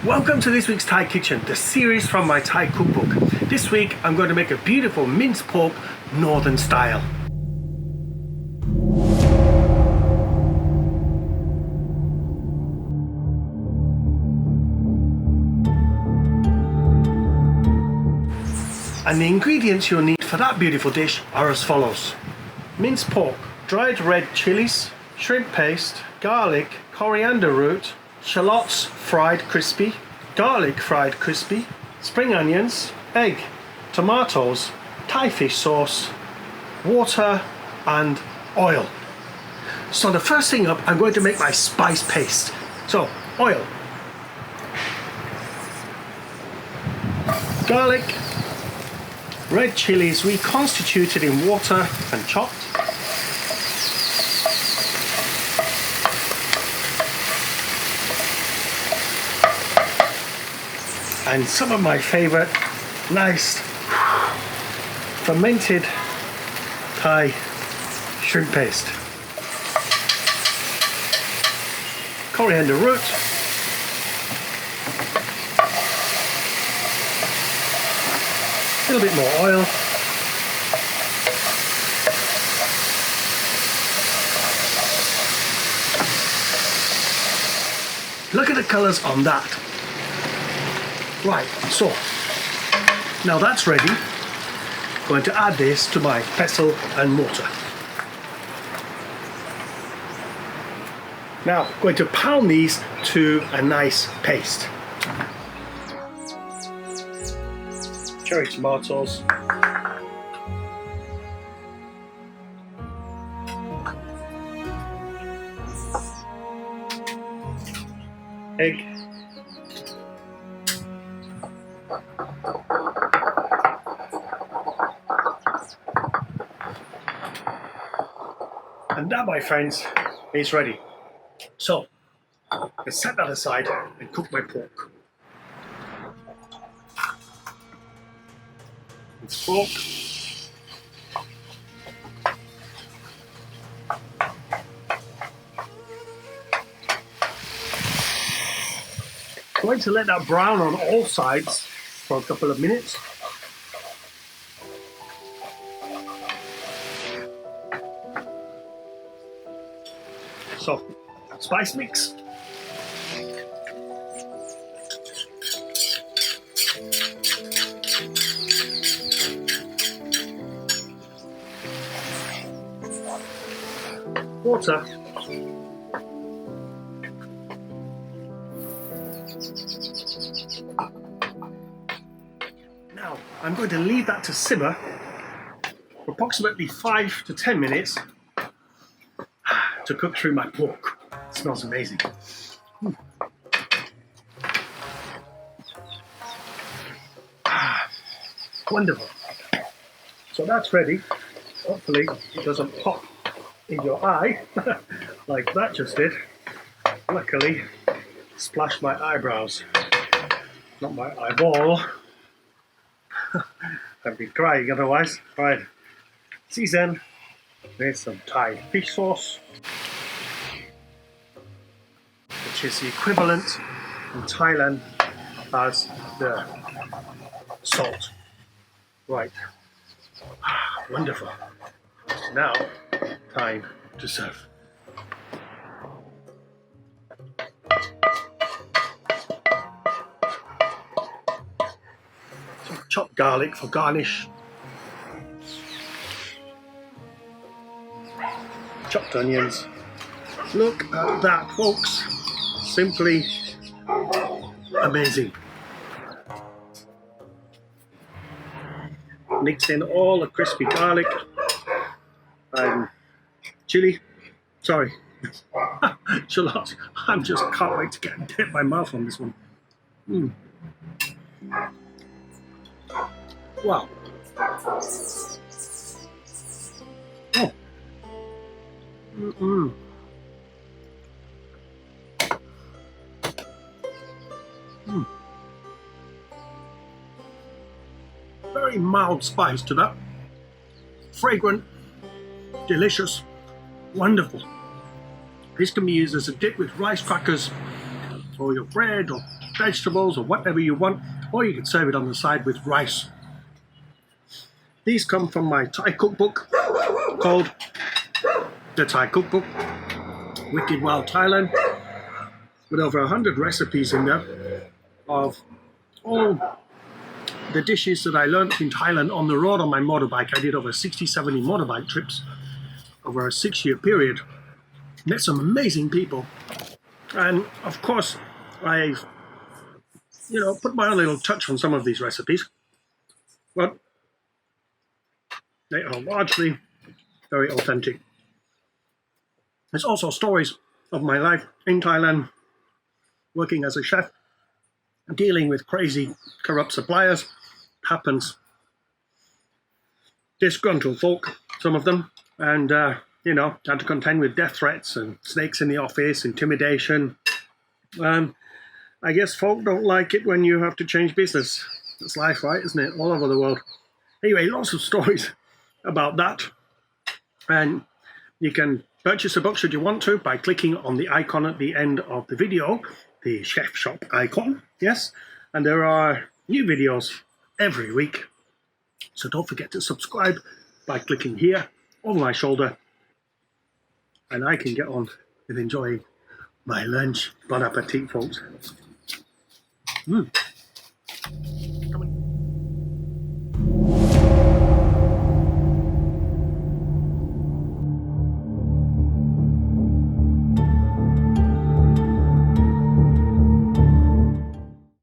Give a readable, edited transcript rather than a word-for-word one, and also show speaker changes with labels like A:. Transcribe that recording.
A: Welcome to this week's Thai Kitchen, the series from my Thai cookbook. This week I'm going to make a beautiful minced pork northern style. And the ingredients you'll need for that beautiful dish are as follows. Minced pork, dried red chilies, shrimp paste, garlic, coriander root, shallots fried crispy, garlic fried crispy, spring onions, egg, tomatoes, Thai fish sauce, water and oil. So the first thing up, I'm going to make my spice paste. So oil, garlic, red chilies reconstituted in water and chopped, and some of my favorite nice fermented Thai shrimp paste, coriander root, a little bit more oil, look at the colours on that. Right, so now that's ready. I'm going to add this to my pestle and mortar. Now I'm going to pound these to a nice paste. Cherry tomatoes, egg, and that, my friends, is ready. So let's set that aside and cook my pork. Pork, I'm going to let that brown on all sides for a couple of minutes. So, spice mix. Water. Now I'm going to leave that to simmer for approximately 5 to 10 minutes to cook through my pork. It smells amazing. Wonderful. So that's ready. Hopefully it doesn't pop in your eye like that just did. Luckily, splashed my eyebrows, not my eyeball. I'd be crying otherwise. Right, season with some Thai fish sauce, which is the equivalent in Thailand as the salt. Right, wonderful. Now, time to serve. Some chopped garlic for garnish. Chopped onions. Look at that, folks. Simply amazing. Mix in all the crispy garlic and chili, shallots. I just can't wait to get my mouth on this one. Wow. Oh. Very mild spice to that. Fragrant, delicious, wonderful. This can be used as a dip with rice crackers or your bread or vegetables or whatever you want, or you can serve it on the side with rice. These come from my Thai cookbook called The Thai Cookbook, Wicked Wild Thailand, with over 100 recipes in there of all the dishes that I learned in Thailand on the road on my motorbike. I did over 60, 70 motorbike trips over a 6-year period. Met some amazing people. And of course, I've, put my own little touch on some of these recipes. But they are largely very authentic. There's also stories of my life in Thailand, working as a chef, dealing with crazy, corrupt suppliers. Happens. Disgruntled folk, some of them, and, had to contend with death threats and snakes in the office, intimidation. I guess folk don't like it when you have to change business. It's life, right, isn't it? All over the world. Anyway, lots of stories about that. And you can purchase a book should you want to by clicking on the icon at the end of the video, the chef shop icon, yes. And there are new videos every week. So don't forget to subscribe by clicking here over my shoulder. And I can get on with enjoying my lunch. Bon appetit, folks.